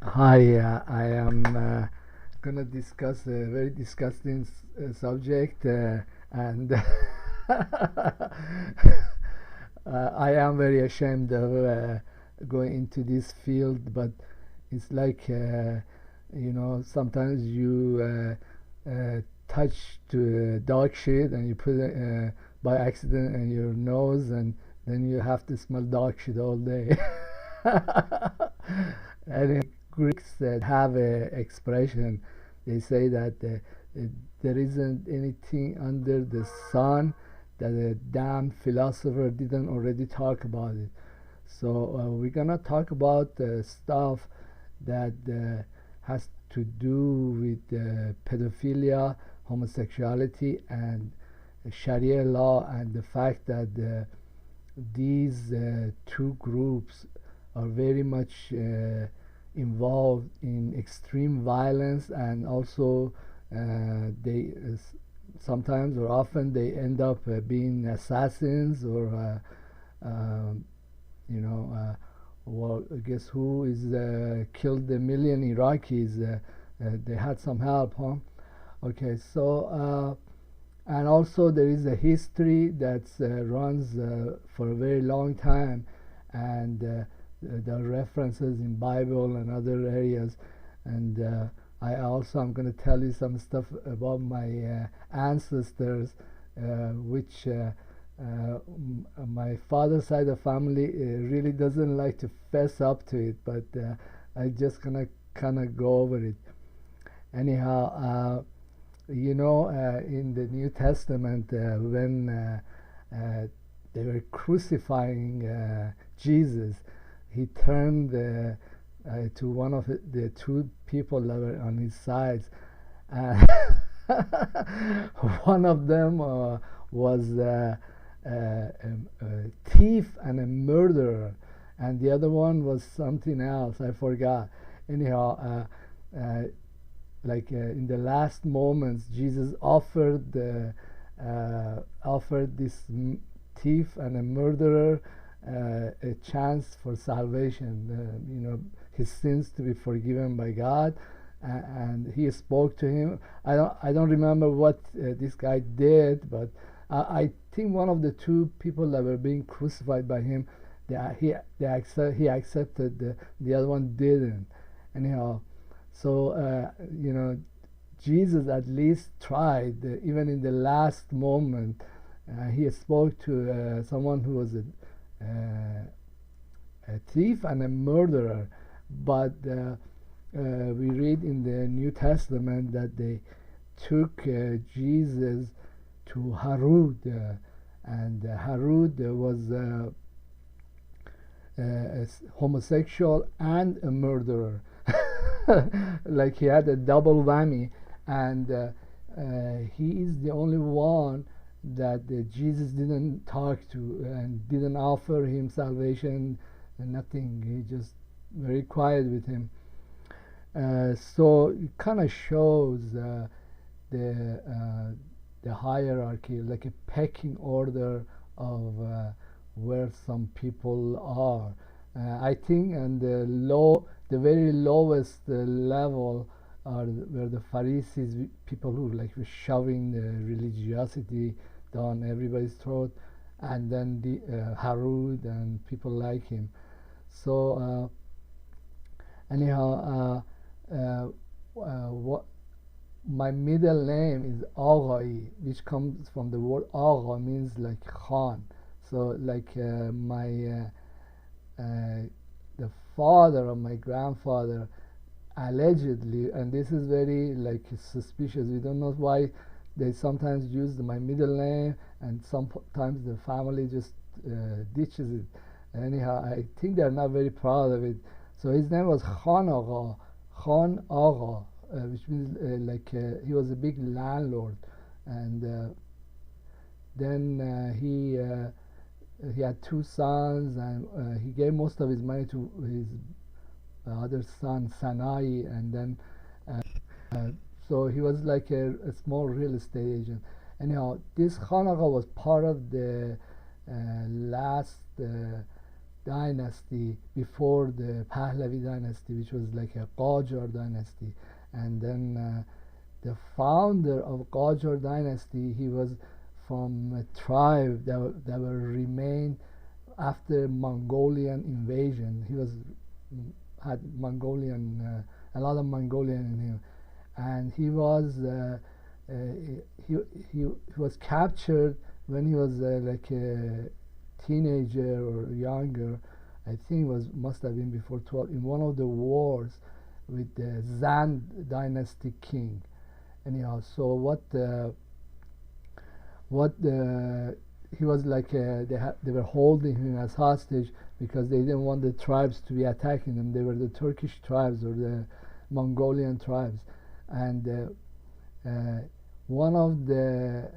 Hi, I am gonna discuss a very disgusting subject, and I am very ashamed of going into this field, but it's like sometimes you touch to dog shit and you put it by accident in your nose, and then you have to smell dog shit all day. And Greeks that have a expression. They say that there isn't anything under the sun that a damn philosopher didn't already talk about it. So we're gonna talk about stuff that has to do with pedophilia, homosexuality, and sharia law, and the fact that these two groups are very much involved in extreme violence, and also they sometimes or often they end up being assassins or you know well, guess who is killed a million Iraqis. They had some help, huh? Okay, so and also there is a history that runs for a very long time, and there are references in Bible and other areas, and I also am going to tell you some stuff about my ancestors, which my father's side of family really doesn't like to fess up to it, but I just gonna kind of go over it. Anyhow, in the New Testament, when they were crucifying Jesus, he turned to one of the two people that were on his sides. Uh, one of them was a thief and a murderer, and the other one was something else. I forgot. Anyhow, in the last moments, Jesus offered this thief and a murderer a chance for salvation. His sins to be forgiven by God, and he spoke to him. I don't remember what this guy did, but I think one of the two people that were being crucified by him, he accepted. The other one didn't. Anyhow, so Jesus at least tried. Even in the last moment, he spoke to someone who was a thief and a murderer. But we read in the New Testament that they took Jesus to Herod, and Herod was a homosexual and a murderer. Like he had a double whammy, and he is the only one that Jesus didn't talk to and didn't offer him salvation and nothing. He just very quiet with him. So it kind of shows the the hierarchy, like a pecking order of where some people are. I think, and the very lowest level are where the Pharisees, people who like were shoving the religiosity down everybody's throat, and then the Harud and people like him. So anyhow, what my middle name is Aghai, which comes from the word Agha, means like Khan. So like the father of my grandfather allegedly, and this is very like suspicious. We don't know why they sometimes use my middle name, and sometimes the family just ditches it. Anyhow, I think they're not very proud of it. So his name was Khan Agha, Khan Agha, which means he was a big landlord, and then he had two sons, and he gave most of his money to his other son Sanai, and then so he was like a small real estate agent. Anyhow, this Khan Agha was part of the last dynasty before the Pahlavi dynasty, which was like a Qajar dynasty. And then the founder of Qajar dynasty, he was from a tribe that were remained after Mongolian invasion. He had Mongolian, a lot of Mongolian in him, and he was captured when he was like a teenager or younger. I think must have been before 12, in one of the wars with the Zand dynasty king. Anyhow, so he was like they were holding him as hostage because they didn't want the tribes to be attacking them. They were the Turkish tribes or the Mongolian tribes, and one of the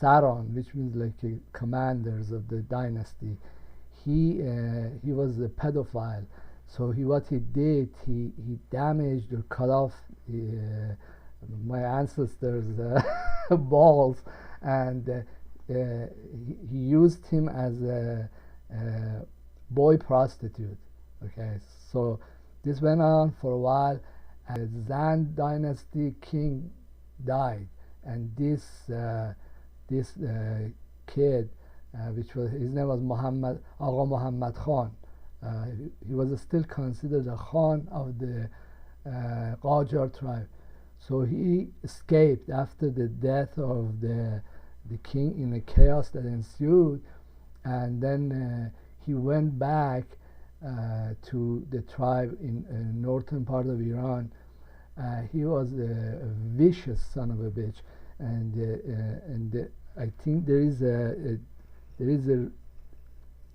Saron, which means like commanders of the dynasty, he was a pedophile. So what he did, he damaged or cut off my ancestors' balls, and he used him as a boy prostitute. Okay, so this went on for a while, and the Zand dynasty king died, and this kid, his name was Agha Muhammad Khan. He was still considered a Khan of the Qajar tribe. So he escaped after the death of the king in the chaos that ensued, and then he went back to the tribe in northern part of Iran. He was a vicious son of a bitch, and I think there is a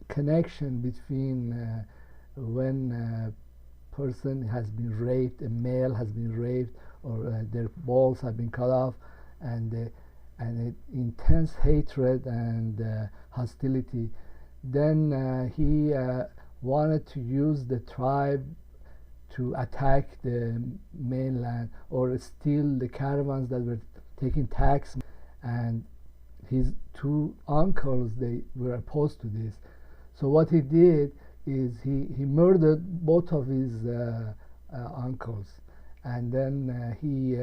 connection between when a person has been raped, a male has been raped, or their balls have been cut off, and intense hatred and hostility. Then he wanted to use the tribe to attack the mainland or steal the caravans that were taking tax, and his two uncles, they were opposed to this. So what he did is he murdered both of his uncles, and then he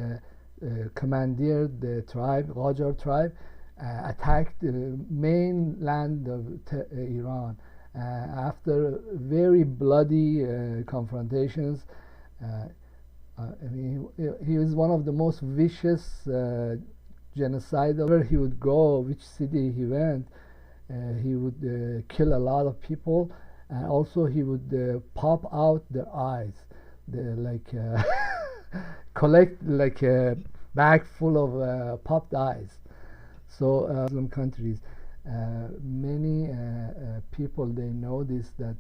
commandeered the tribe, Qajar tribe, attacked the mainland of Iran. After very bloody confrontations, I mean, he was one of the most vicious genocidal. Where he would go, which city he went, he would kill a lot of people, and also he would pop out their eyes, like collect like a bag full of popped eyes. So Muslim countries, many people, they notice that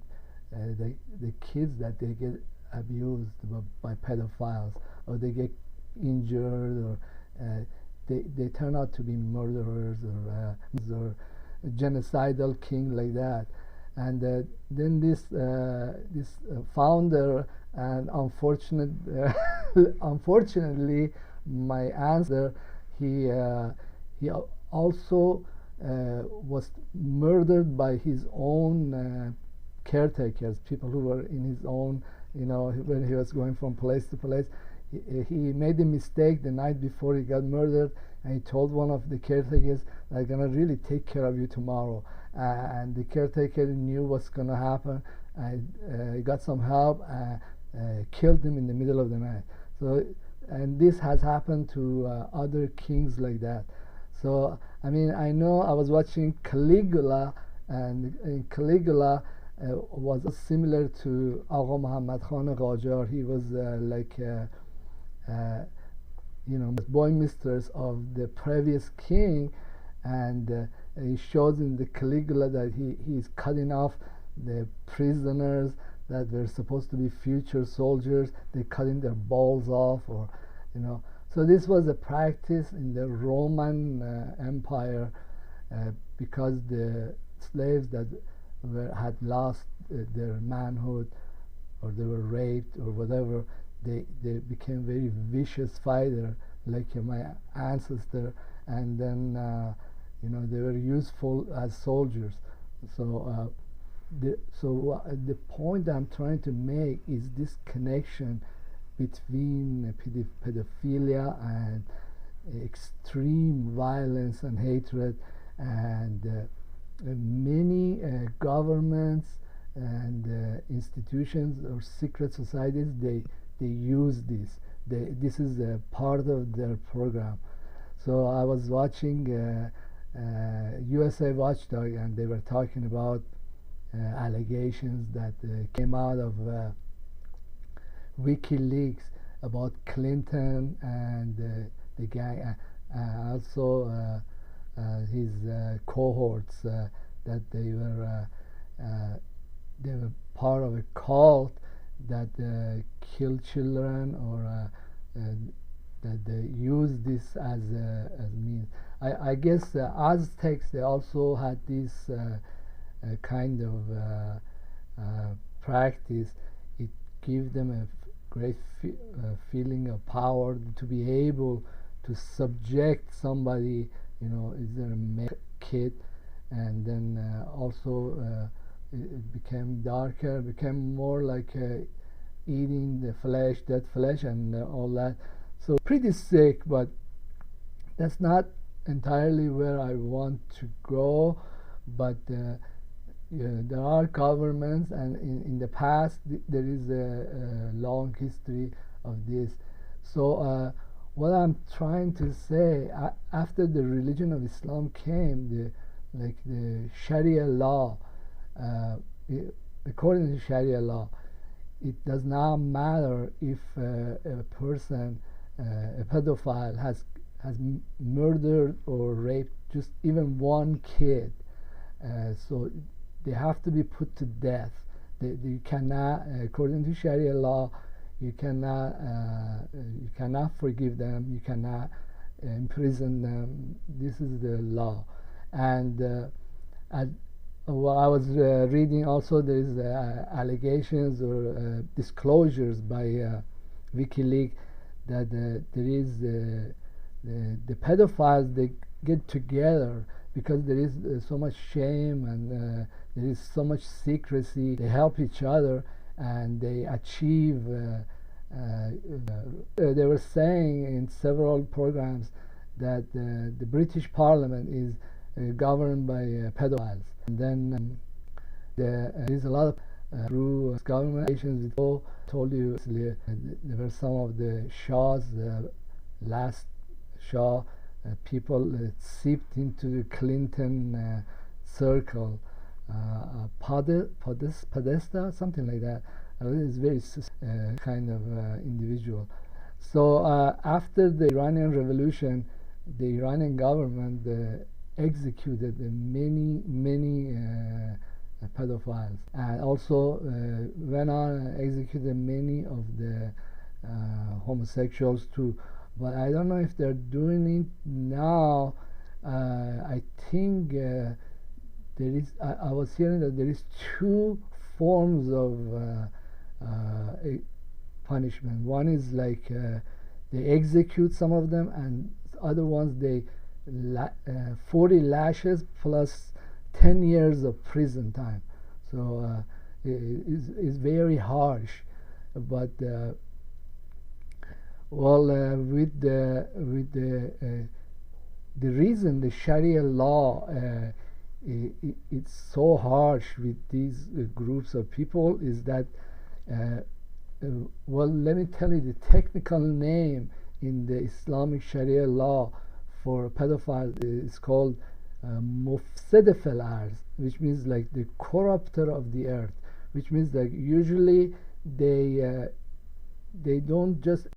the kids that they get abused by pedophiles, or they get injured, or they turn out to be murderers or genocidal king like that. And then this founder, and unfortunately my answer, he also was murdered by his own caretakers, people who were in his own, when he was going from place to place. He made a mistake the night before he got murdered, and he told one of the caretakers, "I'm gonna really take care of you tomorrow." And the caretaker knew what's gonna happen. He got some help, killed him in the middle of the night. So, and this has happened to other kings like that. So, I mean, I know I was watching Caligula, and Caligula was similar to Agha Muhammad Khan Qajar. He was boy mistress of the previous king, and he shows in the Caligula that he's cutting off the prisoners that were supposed to be future soldiers. They're cutting their balls off, or So this was a practice in the Roman Empire, because the slaves that had lost their manhood, or they were raped or whatever, they became very vicious fighter, like my ancestor, and then they were useful as soldiers. So the point I'm trying to make is this connection between pedophilia and extreme violence and hatred, and many governments and institutions or secret societies, they use this. This is a part of their program. So I was watching USA Watchdog, and they were talking about allegations that came out of WikiLeaks about Clinton and the gang, also his cohorts, that they were part of a cult that killed children, or that they use this as means. I guess the Aztecs, they also had this kind of practice. It gives them a great feeling of power to be able to subject somebody, is there a male kid, and then also it became darker, became more like eating the flesh, dead flesh, and all that. So pretty sick, but that's not entirely where I want to go. But there are governments, and in the past there is a long history of this. So what I'm trying to say, after the religion of Islam came, the Sharia law, according to Sharia law, it does not matter if a person, a pedophile, has murdered or raped just even one kid. So they have to be put to death. You cannot, according to Sharia law, you cannot forgive them. You cannot imprison them. This is the law. And I was reading also, there is allegations or disclosures by WikiLeaks that there is the pedophiles, they get together because there is so much shame, and there is so much secrecy. They help each other, and they achieve. They were saying in several programs that the British Parliament is governed by pedophiles. And then there is a lot of through government relations. I told you there were some of the Shahs, the last Shah, people seeped into the Clinton circle, Podesta, something like that. It's very kind of individual. So after the Iranian Revolution, the Iranian government executed many pedophiles, and also went on and executed many of the homosexuals too. But I don't know if they're doing it now. I think there is. I was hearing that there is two forms of punishment. One is like they execute some of them, and other ones they 40 lashes plus 10 years of prison time. So it's very harsh. But with the reason the Sharia law it's so harsh with these groups of people is that let me tell you, the technical name in the Islamic Sharia law for pedophiles is called mufsid fil ard, which means like the corrupter of the earth, which means that usually they don't just